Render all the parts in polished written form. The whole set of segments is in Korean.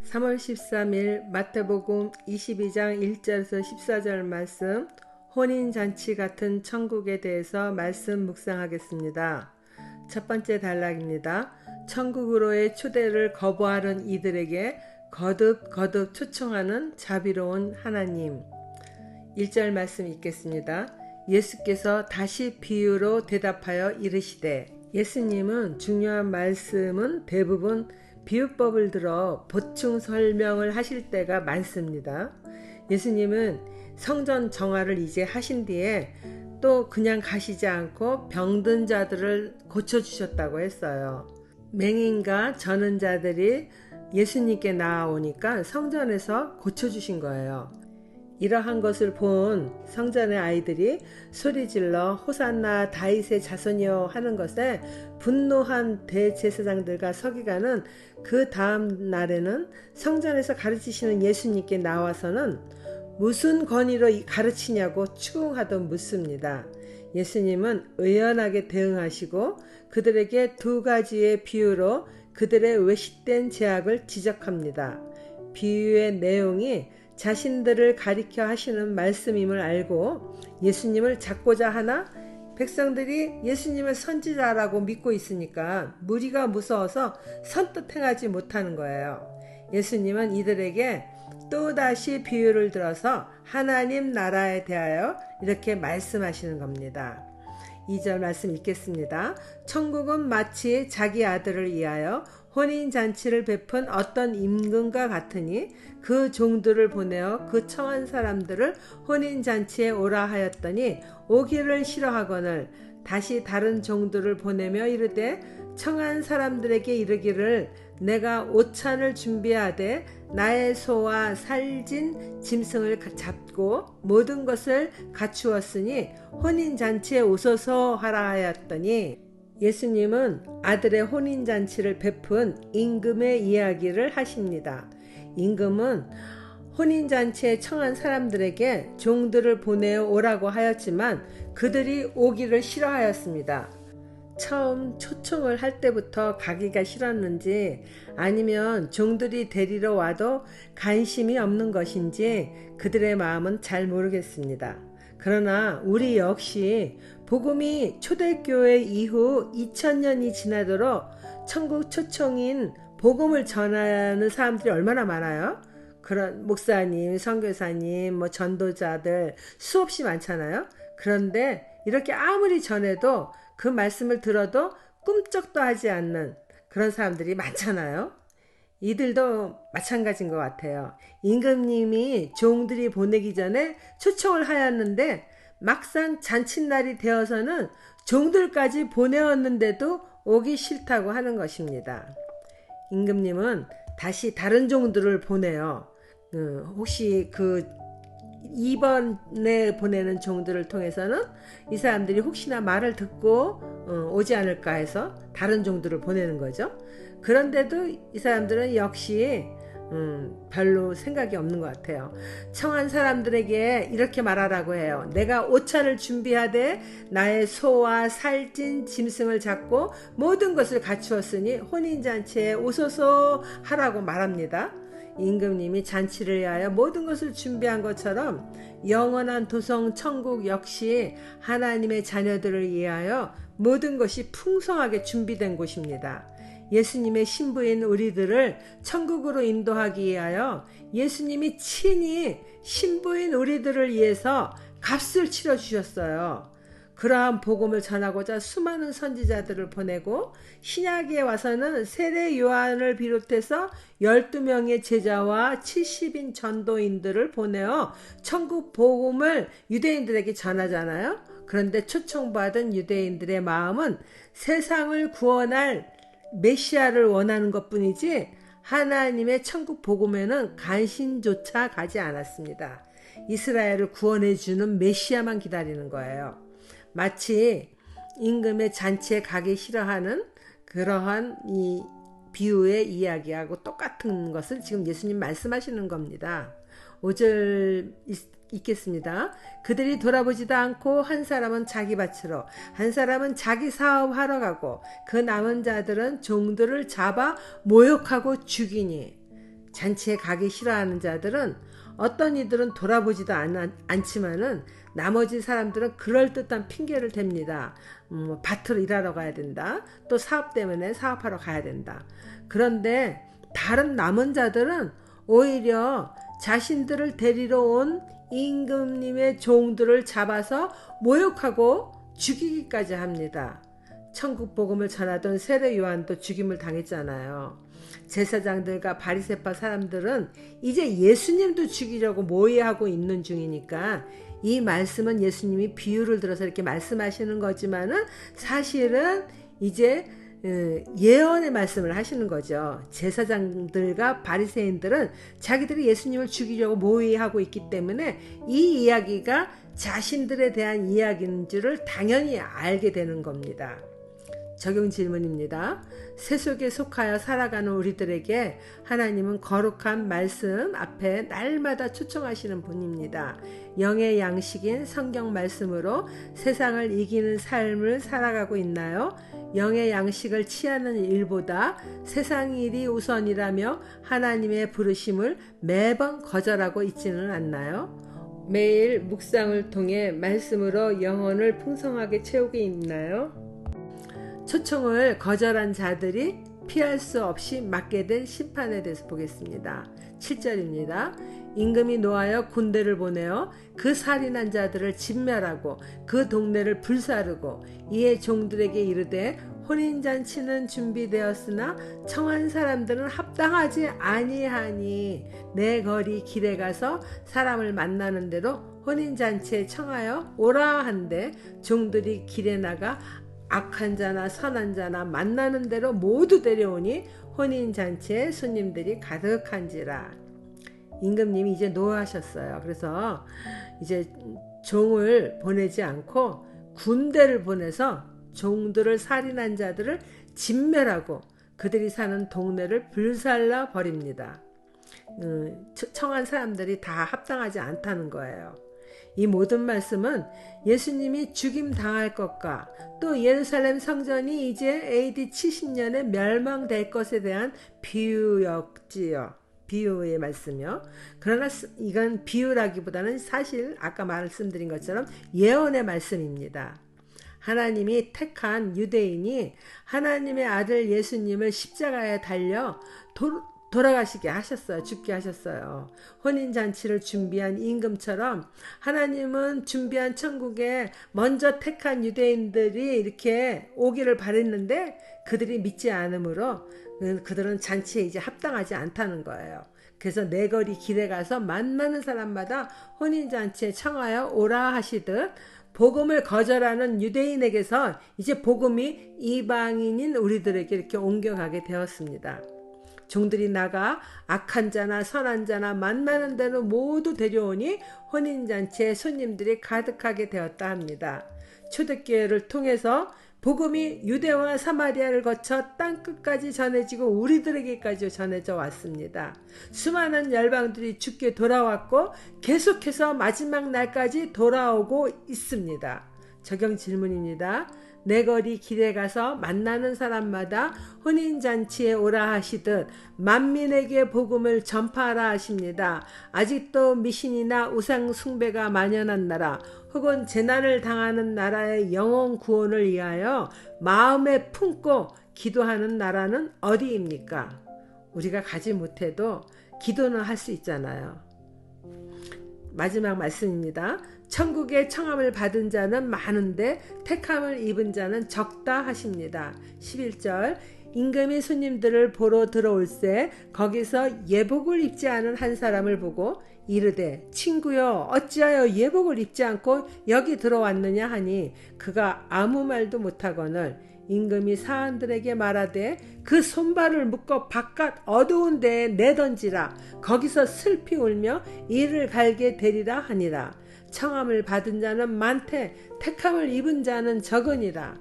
3월 13일 마태복음 22장 1절에서 14절 말씀, 혼인잔치 같은 천국에 대해서 말씀 묵상하겠습니다. 첫 번째 단락입니다. 천국으로의 초대를 거부하는 이들에게 거듭 초청하는 자비로운 하나님. 1절 말씀 읽겠습니다. 예수께서 다시 비유로 대답하여 이르시되. 예수님은 중요한 말씀은 대부분 비유법을 들어 보충 설명을 하실 때가 많습니다. 예수님은 성전 정화를 이제 하신 뒤에 또 그냥 가시지 않고 병든 자들을 고쳐주셨다고 했어요. 맹인과 저는 자들이 예수님께 나아오니까 성전에서 고쳐주신 거예요. 이러한 것을 본 성전의 아이들이 소리질러 호산나 다윗의 자손이여 하는 것에 분노한 대제사장들과 서기관은 그 다음 날에는 성전에서 가르치시는 예수님께 나와서는 무슨 권위로 가르치냐고 추궁하듯 묻습니다. 예수님은 의연하게 대응하시고 그들에게 두 가지의 비유로 그들의 외식된 죄악을 지적합니다. 비유의 내용이 자신들을 가리켜 하시는 말씀임을 알고 예수님을 잡고자 하나 백성들이 예수님을 선지자라고 믿고 있으니까 무리가 무서워서 선뜻 행하지 못하는 거예요. 예수님은 이들에게 또다시 비유를 들어서 하나님 나라에 대하여 이렇게 말씀하시는 겁니다. 2절 말씀 읽겠습니다. 천국은 마치 자기 아들을 위하여 혼인잔치를 베푼 어떤 임금과 같으니 그 종들을 보내어 그 청한 사람들을 혼인잔치에 오라 하였더니 오기를 싫어하거늘 다시 다른 종들을 보내며 이르되 청한 사람들에게 이르기를 내가 오찬을 준비하되 나의 소와 살진 짐승을 잡고 모든 것을 갖추었으니 혼인잔치에 오소서 하라 하였더니 예수님은 아들의 혼인잔치를 베푼 임금의 이야기를 하십니다. 임금은 혼인잔치에 청한 사람들에게 종들을 보내어 오라고 하였지만 그들이 오기를 싫어하였습니다. 처음 초청을 할 때부터 가기가 싫었는지 아니면 종들이 데리러 와도 관심이 없는 것인지 그들의 마음은 잘 모르겠습니다. 그러나 우리 역시 복음이 초대교회 이후 2000년이 지나도록 천국 초청인 복음을 전하는 사람들이 얼마나 많아요? 그런 목사님, 선교사님, 전도자들 수없이 많잖아요. 그런데 이렇게 아무리 전해도 그 말씀을 들어도 꿈쩍도 하지 않는 그런 사람들이 많잖아요. 이들도 마찬가지인 것 같아요. 임금님이 종들이 보내기 전에 초청을 하였는데 막상 잔칫날이 되어서는 종들까지 보내었는데도 오기 싫다고 하는 것입니다. 임금님은 다시 다른 종들을 보내요. 혹시 이번에 보내는 종들을 통해서는 이 사람들이 혹시나 말을 듣고 오지 않을까 해서 다른 종들을 보내는 거죠. 그런데도 이 사람들은 역시 별로 생각이 없는 것 같아요. 청한 사람들에게 이렇게 말하라고 해요. 내가 오차를 준비하되 나의 소와 살찐 짐승을 잡고 모든 것을 갖추었으니 혼인잔치에 오소서 하라고 말합니다. 임금님이 잔치를 위하여 모든 것을 준비한 것처럼 영원한 도성 천국 역시 하나님의 자녀들을 위하여 모든 것이 풍성하게 준비된 곳입니다. 예수님의 신부인 우리들을 천국으로 인도하기 위하여 예수님이 친히 신부인 우리들을 위해서 값을 치러주셨어요. 그러한 복음을 전하고자 수많은 선지자들을 보내고 신약에 와서는 세례 요한을 비롯해서 12명의 제자와 70인 전도인들을 보내어 천국 복음을 유대인들에게 전하잖아요. 그런데 초청받은 유대인들의 마음은 세상을 구원할 메시아를 원하는 것뿐이지 하나님의 천국 복음에는 관심조차 가지 않았습니다. 이스라엘을 구원해주는 메시아만 기다리는 거예요. 마치 임금의 잔치에 가기 싫어하는 그러한 이 비유의 이야기하고 똑같은 것을 지금 예수님 말씀하시는 겁니다. 5절 읽겠습니다. 그들이 돌아보지도 않고 한 사람은 자기 밭으로 한 사람은 자기 사업하러 가고 그 남은 자들은 종들을 잡아 모욕하고 죽이니 잔치에 가기 싫어하는 자들은 어떤 이들은 돌아보지도 않지만은 나머지 사람들은 그럴듯한 핑계를 댑니다. 밭으로 일하러 가야 된다. 또 사업 때문에 사업하러 가야 된다. 그런데 다른 남은 자들은 오히려 자신들을 데리러 온 임금님의 종들을 잡아서 모욕하고 죽이기까지 합니다. 천국 복음을 전하던 세례 요한도 죽임을 당했잖아요. 제사장들과 바리새파 사람들은 이제 예수님도 죽이려고 모의하고 있는 중이니까 이 말씀은 예수님이 비유를 들어서 이렇게 말씀하시는 거지만은 사실은 이제 예언의 말씀을 하시는 거죠. 제사장들과 바리새인들은 자기들이 예수님을 죽이려고 모의하고 있기 때문에 이 이야기가 자신들에 대한 이야기인 줄을 당연히 알게 되는 겁니다. 적용 질문입니다. 세속에 속하여 살아가는 우리들에게 하나님은 거룩한 말씀 앞에 날마다 초청하시는 분입니다. 영의 양식인 성경 말씀으로 세상을 이기는 삶을 살아가고 있나요? 영의 양식을 취하는 일보다 세상 일이 우선이라며 하나님의 부르심을 매번 거절하고 있지는 않나요? 매일 묵상을 통해 말씀으로 영혼을 풍성하게 채우고 있나요? 초청을 거절한 자들이 피할 수 없이 맞게 된 심판에 대해서 보겠습니다. 7절입니다. 임금이 노하여 군대를 보내어 그 살인한 자들을 진멸하고 그 동네를 불사르고 이에 종들에게 이르되 혼인잔치는 준비되었으나 청한 사람들은 합당하지 아니하니 내 거리 길에 가서 사람을 만나는 대로 혼인잔치에 청하여 오라 한데 종들이 길에 나가 악한 자나 선한 자나 만나는 대로 모두 데려오니 혼인잔치에 손님들이 가득한지라. 임금님이 이제 노하셨어요. 그래서 이제 종을 보내지 않고 군대를 보내서 종들을 살인한 자들을 진멸하고 그들이 사는 동네를 불살라 버립니다. 청한 사람들이 다 합당하지 않다는 거예요. 이 모든 말씀은 예수님이 죽임 당할 것과 또 예루살렘 성전이 이제 AD 70년에 멸망될 것에 대한 비유였지요. 비유의 말씀이요. 그러나 이건 비유라기보다는 사실 아까 말씀드린 것처럼 예언의 말씀입니다. 하나님이 택한 유대인이 하나님의 아들 예수님을 십자가에 달려 돌아가시게 하셨어요. 죽게 하셨어요. 혼인잔치를 준비한 임금처럼 하나님은 준비한 천국에 먼저 택한 유대인들이 이렇게 오기를 바랬는데 그들이 믿지 않으므로 그들은 잔치에 이제 합당하지 않다는 거예요. 그래서 내거리 길에 가서 만나는 사람마다 혼인잔치에 청하여 오라 하시듯 복음을 거절하는 유대인에게서 이제 복음이 이방인인 우리들에게 이렇게 옮겨가게 되었습니다. 종들이 나가 악한 자나 선한 자나 만나는 대로 모두 데려오니 혼인잔치에 손님들이 가득하게 되었다 합니다. 초대교회를 통해서 복음이 유대와 사마리아를 거쳐 땅끝까지 전해지고 우리들에게까지 전해져 왔습니다. 수많은 열방들이 주께 돌아왔고 계속해서 마지막 날까지 돌아오고 있습니다. 적용 질문입니다. 내거리 길에 가서 만나는 사람마다 혼인잔치에 오라 하시듯 만민에게 복음을 전파하라 하십니다. 아직도 미신이나 우상 숭배가 만연한 나라 혹은 재난을 당하는 나라의 영혼 구원을 위하여 마음에 품고 기도하는 나라는 어디입니까? 우리가 가지 못해도 기도는 할 수 있잖아요. 마지막 말씀입니다. 천국의 청함을 받은 자는 많은데 택함을 입은 자는 적다 하십니다. 11절 임금이 손님들을 보러 들어올세 거기서 예복을 입지 않은 한 사람을 보고 이르되 친구여 어찌하여 예복을 입지 않고 여기 들어왔느냐 하니 그가 아무 말도 못하거늘 임금이 사람들에게 말하되 그 손발을 묶어 바깥 어두운 데에 내던지라 거기서 슬피 울며 이를 갈게 되리라 하니라. 청함을 받은 자는 많되 택함을 입은 자는 적으니라.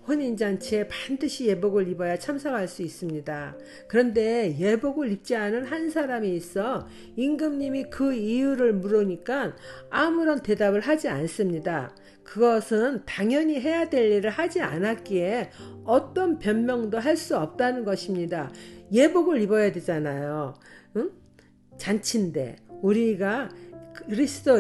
혼인잔치에 반드시 예복을 입어야 참석할 수 있습니다. 그런데 예복을 입지 않은 한 사람이 있어 임금님이 그 이유를 물으니까 아무런 대답을 하지 않습니다. 그것은 당연히 해야 될 일을 하지 않았기에 어떤 변명도 할 수 없다는 것입니다. 예복을 입어야 되잖아요. 응? 잔치인데 우리가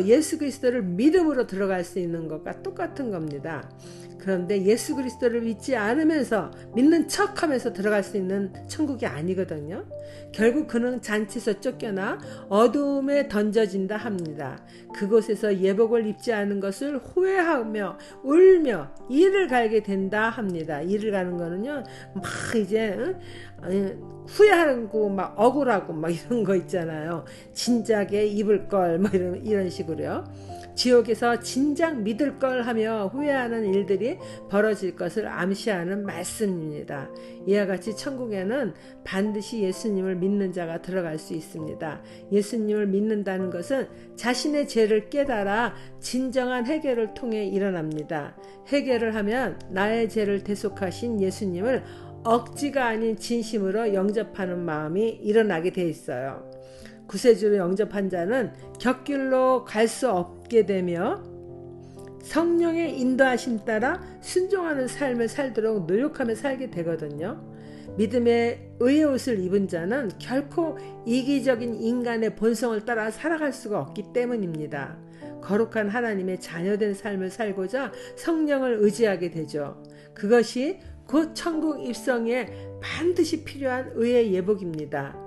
예수 그리스도를 믿음으로 들어갈 수 있는 것과 똑같은 겁니다. 그런데 예수 그리스도를 믿지 않으면서 믿는 척하면서 들어갈 수 있는 천국이 아니거든요. 결국 그는 잔치에서 쫓겨나 어두움에 던져진다 합니다. 그곳에서 예복을 입지 않은 것을 후회하며 울며 이를 갈게 된다 합니다. 이를 가는 거는요, 막 이제 후회하고 막 억울하고 막 이런 거 있잖아요. 진작에 입을 걸 뭐 이런 식으로요. 지옥에서 진작 믿을 걸 하며 후회하는 일들이 벌어질 것을 암시하는 말씀입니다. 이와 같이 천국에는 반드시 예수님을 믿는 자가 들어갈 수 있습니다. 예수님을 믿는다는 것은 자신의 죄를 깨달아 진정한 회개를 통해 일어납니다. 회개를 하면 나의 죄를 대속하신 예수님을 억지가 아닌 진심으로 영접하는 마음이 일어나게 돼 있어요. 구세주로 영접한 자는 곁길로 갈 수 없게 되며 성령의 인도하심 따라 순종하는 삶을 살도록 노력하며 살게 되거든요. 믿음의 의의 옷을 입은 자는 결코 이기적인 인간의 본성을 따라 살아갈 수가 없기 때문입니다. 거룩한 하나님의 자녀된 삶을 살고자 성령을 의지하게 되죠. 그것이 곧 천국 입성에 반드시 필요한 의의 예복입니다.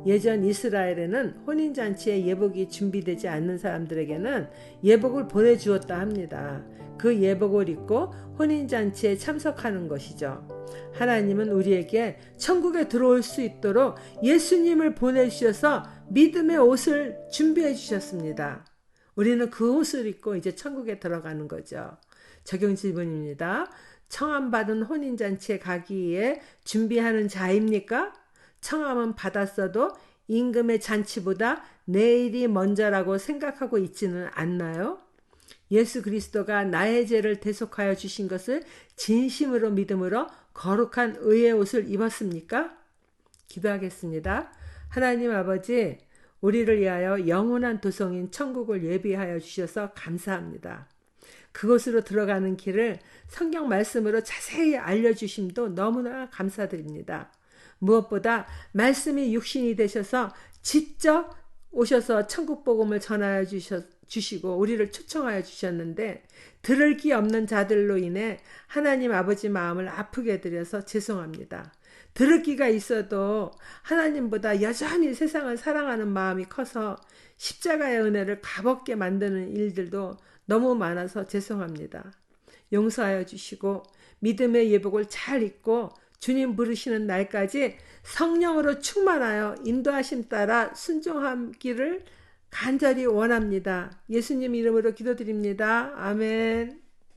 예전 이스라엘에는 혼인잔치에 예복이 준비되지 않는 사람들에게는 예복을 보내주었다 합니다. 그 예복을 입고 혼인잔치에 참석하는 것이죠. 하나님은 우리에게 천국에 들어올 수 있도록 예수님을 보내주셔서 믿음의 옷을 준비해 주셨습니다. 우리는 그 옷을 입고 이제 천국에 들어가는 거죠. 적용 질문입니다. 청함받은 혼인잔치에 가기 위해 준비하는 자입니까? 청함은 받았어도 임금의 잔치보다 내일이 먼저라고 생각하고 있지는 않나요? 예수 그리스도가 나의 죄를 대속하여 주신 것을 진심으로 믿음으로 거룩한 의의 옷을 입었습니까? 기도하겠습니다. 하나님 아버지, 우리를 위하여 영원한 도성인 천국을 예비하여 주셔서 감사합니다. 그곳으로 들어가는 길을 성경 말씀으로 자세히 알려주심도 너무나 감사드립니다. 무엇보다 말씀이 육신이 되셔서 직접 오셔서 천국 복음을 전하여 주시고 우리를 초청하여 주셨는데 들을 귀 없는 자들로 인해 하나님 아버지 마음을 아프게 해드려서 죄송합니다. 들을 귀가 있어도 하나님보다 여전히 세상을 사랑하는 마음이 커서 십자가의 은혜를 값없게 만드는 일들도 너무 많아서 죄송합니다. 용서하여 주시고 믿음의 예복을 잘 입고 주님 부르시는 날까지 성령으로 충만하여 인도하심 따라 순종하기를 간절히 원합니다. 예수님 이름으로 기도드립니다. 아멘.